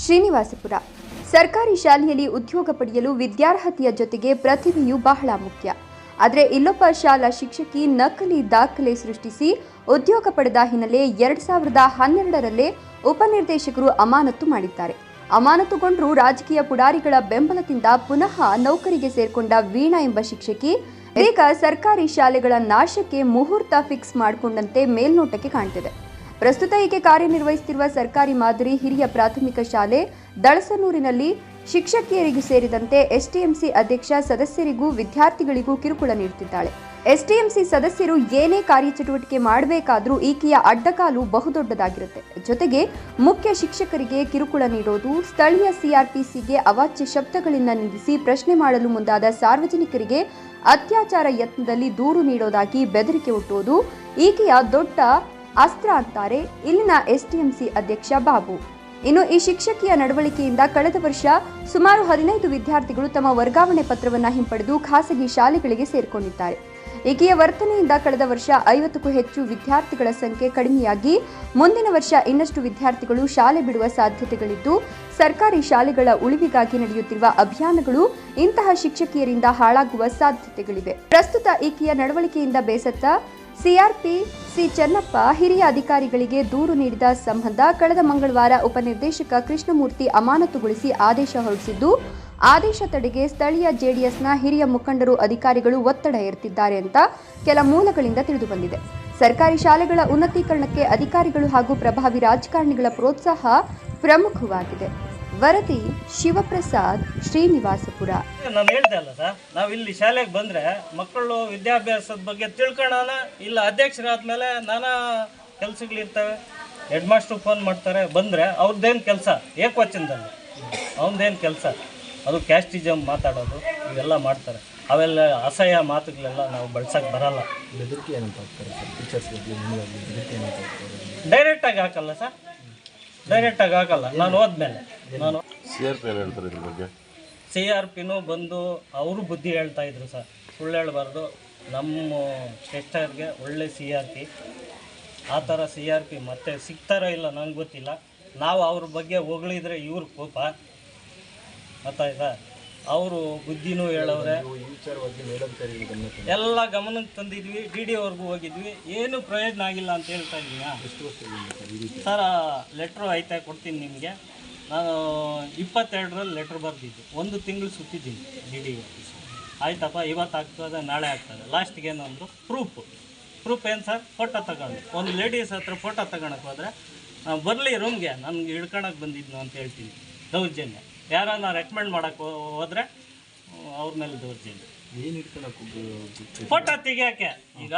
ಶ್ರೀನಿವಾಸಪುರ ಸರ್ಕಾರಿ ಶಾಲೆಯಲ್ಲಿ ಉದ್ಯೋಗ ಪಡೆಯಲು ವಿದ್ಯಾರ್ಹತೆಯ ಜೊತೆಗೆ ಪ್ರತಿಭೆಯೂ ಬಹಳ ಮುಖ್ಯ. ಆದರೆ ಇಲ್ಲೊಬ್ಬ ಶಾಲಾ ಶಿಕ್ಷಕಿ ನಕಲಿ ದಾಖಲೆ ಸೃಷ್ಟಿಸಿ ಉದ್ಯೋಗ ಪಡೆದ ಹಿನ್ನೆಲೆ 2012ರಲ್ಲೇ ಉಪನಿರ್ದೇಶಕರು ಅಮಾನತು ಮಾಡಿದ್ದಾರೆ. ಅಮಾನತುಗೊಂಡರೂ ರಾಜಕೀಯ ಪುಡಾರಿಗಳ ಬೆಂಬಲದಿಂದ ಪುನಃ ನೌಕರಿಗೆ ಸೇರ್ಕೊಂಡ ವೀಣಾ ಎಂಬ ಶಿಕ್ಷಕಿ ಈಗ ಸರ್ಕಾರಿ ಶಾಲೆಗಳ ನಾಶಕ್ಕೆ ಮುಹೂರ್ತ ಫಿಕ್ಸ್ ಮಾಡಿಕೊಂಡಂತೆ ಮೇಲ್ನೋಟಕ್ಕೆ ಕಾಣ್ತಿದೆ. ಪ್ರಸ್ತುತ ಈಕೆ ಕಾರ್ಯನಿರ್ವಹಿಸುತ್ತಿರುವ ಸರ್ಕಾರಿ ಮಾದರಿ ಹಿರಿಯ ಪ್ರಾಥಮಿಕ ಶಾಲೆ ದಳಸನೂರಿನಲ್ಲಿ ಶಿಕ್ಷಕಿಯರಿಗೂ ಸೇರಿದಂತೆ ಎಸ್ಟಿಎಂಸಿ ಅಧ್ಯಕ್ಷ ಸದಸ್ಯರಿಗೂ ವಿದ್ಯಾರ್ಥಿಗಳಿಗೂ ಕಿರುಕುಳ ನೀಡುತ್ತಿದ್ದಾಳೆ. ಎಸ್ಟಿಎಂಸಿ ಸದಸ್ಯರು ಏನೇ ಕಾರ್ಯಚಟುವಟಿಕೆ ಮಾಡಬೇಕಾದ್ರೂ ಈಕೆಯ ಅಡ್ಡಗಾಲು ಬಹುದೊಡ್ಡದಾಗಿರುತ್ತೆ. ಜೊತೆಗೆ ಮುಖ್ಯ ಶಿಕ್ಷಕರಿಗೆ ಕಿರುಕುಳ ನೀಡೋದು, ಸ್ಥಳೀಯ ಸಿಆರ್ಪಿಸಿಗೆ ಅವಾಚ್ಯ ಶಬ್ದಗಳಿಂದ ನಿಂದಿಸಿ ಪ್ರಶ್ನೆ ಮಾಡಲು ಮುಂದಾದ ಸಾರ್ವಜನಿಕರಿಗೆ ಅತ್ಯಾಚಾರ ಯತ್ನದಲ್ಲಿ ದೂರು ನೀಡೋದಾಗಿ ಬೆದರಿಕೆ ಒಡ್ಡೋದು ಈಕೆಯ ದೊಡ್ಡ ಅಸ್ತ್ರ ಅಂತಾರೆ ಇಲ್ಲಿನ ಎಸ್ಟಿಎಂಸಿ ಅಧ್ಯಕ್ಷ ಬಾಬು. ಇನ್ನು ಈ ಶಿಕ್ಷಕಿಯ ನಡವಳಿಕೆಯಿಂದ ಕಳೆದ ವರ್ಷ ಸುಮಾರು 15 ವಿದ್ಯಾರ್ಥಿಗಳು ತಮ್ಮ ವರ್ಗಾವಣೆ ಪತ್ರವನ್ನು ಹಿಂಪಡೆದು ಖಾಸಗಿ ಶಾಲೆಗಳಿಗೆ ಸೇರಿಕೊಂಡಿದ್ದಾರೆ. ಈಕೆಯ ವರ್ತನೆಯಿಂದ ಕಳೆದ ವರ್ಷ 50ಕ್ಕೂ ಹೆಚ್ಚು ವಿದ್ಯಾರ್ಥಿಗಳ ಸಂಖ್ಯೆ ಕಡಿಮೆಯಾಗಿ ಮುಂದಿನ ವರ್ಷ ಇನ್ನಷ್ಟು ವಿದ್ಯಾರ್ಥಿಗಳು ಶಾಲೆ ಬಿಡುವ ಸಾಧ್ಯತೆಗಳಿದ್ದು, ಸರ್ಕಾರಿ ಶಾಲೆಗಳ ಉಳಿವಿಗಾಗಿ ನಡೆಯುತ್ತಿರುವ ಅಭಿಯಾನಗಳು ಇಂತಹ ಶಿಕ್ಷಕಿಯರಿಂದ ಹಾಳಾಗುವ ಸಾಧ್ಯತೆಗಳಿವೆ. ಪ್ರಸ್ತುತ ಈಕೆಯ ನಡವಳಿಕೆಯಿಂದ ಬೇಸತ್ತ ಸಿಆರ್ಪಿ ಸಿ ಚೆನ್ನಪ್ಪ ಹಿರಿಯ ಅಧಿಕಾರಿಗಳಿಗೆ ದೂರು ನೀಡಿದ ಸಂಬಂಧ ಕಳೆದ ಮಂಗಳವಾರ ಉಪನಿರ್ದೇಶಕ ಕೃಷ್ಣಮೂರ್ತಿ ಅಮಾನತುಗೊಳಿಸಿ ಆದೇಶ ಹೊರಡಿಸಿದ್ದು, ಆದೇಶ ತಡೆಗೆ ಸ್ಥಳೀಯ ಜೆಡಿಎಸ್ನ ಹಿರಿಯ ಮುಖಂಡರು ಅಧಿಕಾರಿಗಳು ಒತ್ತಡ ಹೇರುತ್ತಿದ್ದಾರೆ ಅಂತ ಕೆಲ ಮೂಲಗಳಿಂದ ತಿಳಿದುಬಂದಿದೆ. ಸರ್ಕಾರಿ ಶಾಲೆಗಳ ಉನ್ನತೀಕರಣಕ್ಕೆ ಅಧಿಕಾರಿಗಳು ಹಾಗೂ ಪ್ರಭಾವಿ ರಾಜಕಾರಣಿಗಳ ಪ್ರೋತ್ಸಾಹ ಪ್ರಮುಖವಾಗಿದೆ. ವರದಿ ಶಿವಪ್ರಸಾದ್, ಶ್ರೀನಿವಾಸಪುರ. ನಾನು ಹೇಳ್ದೆ ಅಲ್ಲ ಸರ್, ನಾವು ಇಲ್ಲಿ ಶಾಲೆಗೆ ಬಂದರೆ ಮಕ್ಕಳು ವಿದ್ಯಾಭ್ಯಾಸದ ಬಗ್ಗೆ ತಿಳ್ಕೊಳ್ಳೋಣ. ಇಲ್ಲ ಅಧ್ಯಕ್ಷರಾದ್ಮೇಲೆ ನಾನಾ ಕೆಲಸಗಳಿರ್ತವೆ. ಹೆಡ್ ಮಾಸ್ಟ್ರು ಫೋನ್ ಮಾಡ್ತಾರೆ, ಬಂದರೆ ಅವ್ರದ್ದೇನು ಕೆಲಸ ಏಕವಚನದಲ್ಲಿ ಅವನದೇನು ಕೆಲಸ, ಅದು ಕ್ಯಾಸ್ಟಿಸಮ್ ಮಾತಾಡೋದು ಇವೆಲ್ಲ ಮಾಡ್ತಾರೆ. ಅವೆಲ್ಲ ಅಸಹ್ಯ ಮಾತುಗಳೆಲ್ಲ ನಾವು ಬಳಸೋಕ್ಕೆ ಬರಲ್ಲ. ಬೆದರಿಕೆ ಏನಂತ ಹಾಕ್ತಾರೆ ಸರ್? ಟೀಚರ್ಸ್ ಬೆದರಿಕೆ ಏನಂತ ಹಾಕ್ತಾರೆ? ಡೈರೆಕ್ಟಾಗಿ ಹಾಕಲ್ಲ ಸರ್, ಡೈರೆಕ್ಟಾಗಿ ಹಾಕಲ್ಲ. ನಾನು ಹೋದ್ಮೇಲೆ ನಾನು CRPನೂ ಬಂದು ಅವರು ಬುದ್ಧಿ ಹೇಳ್ತಾ ಇದ್ರು ಸರ್, ಸುಳ್ಳು ಹೇಳಬಾರ್ದು, ನಮ್ಮ ಟೆಸ್ಟರ್ಗೆ ಒಳ್ಳೆ CRP, ಆ ಥರ CRP ಮತ್ತೆ ಸಿಗ್ತಾರೋ ಇಲ್ಲ ನನಗೆ ಗೊತ್ತಿಲ್ಲ. ನಾವು ಅವ್ರ ಬಗ್ಗೆ ಹೊಗಳಿದ್ರೆ ಇವ್ರ ಕೋಪ ಗೊತ್ತಾಯ್ತಾ. ಅವರು ಬುದ್ಧಿನೂ ಹೇಳವ್ರೆ. ಎಲ್ಲ ಗಮನಕ್ಕೆ ತಂದಿದ್ವಿ, DD ಅವ್ರಿಗೂ ಹೋಗಿದ್ವಿ, ಏನೂ ಪ್ರಯೋಜನ ಆಗಿಲ್ಲ ಅಂತ ಹೇಳ್ತಾ ಇದ್ದೀನಿ ಸರ್. ಲೆಟ್ರು ಐತೆ ಕೊಡ್ತೀನಿ ನಿಮಗೆ. ನಾನು 22ರಲ್ಲಿ ಲೆಟ್ರ್ ಬರೆದಿದ್ದು, 1 ತಿಂಗಳು ಸುತ್ತಿದ್ದೀನಿ DD ಆಫೀಸ್. ಆಯ್ತಪ್ಪ, ಇವತ್ತು ಆಗ್ತದೆ ನಾಳೆ ಆಗ್ತದೆ. ಲಾಸ್ಟಿಗೆ ಏನೊಂದು ಪ್ರೂಫ್ ಏನು ಸರ್? ಫೋಟೋ ತಗೊಂಡು ಒಂದು ಲೇಡೀಸ್ ಹತ್ರ ಫೋಟೋ ತಗೊಳಕ್ಕೆ ಹೋದರೆ ಬರಲಿ ರೂಮ್ಗೆ, ನನಗೆ ಹಿಡ್ಕೊಳಕ್ಕೆ ಬಂದಿದ್ನು ಅಂತ ಹೇಳ್ತೀನಿ. ದೌರ್ಜನ್ಯ. ಯಾರನ್ನ ರೆಕಮೆಂಡ್ ಮಾಡೋಕ್ಕೆ ಹೋದರೆ ಅವ್ರ ಮೇಲೆ ದೌರ್ಜನ್ಯ. ಏನು ಹಿಡ್ಕೊಳಕ್ಕೆ? ಫೋಟೋ ತೆಗಿಯೋಕ್ಕೆ. ಈಗ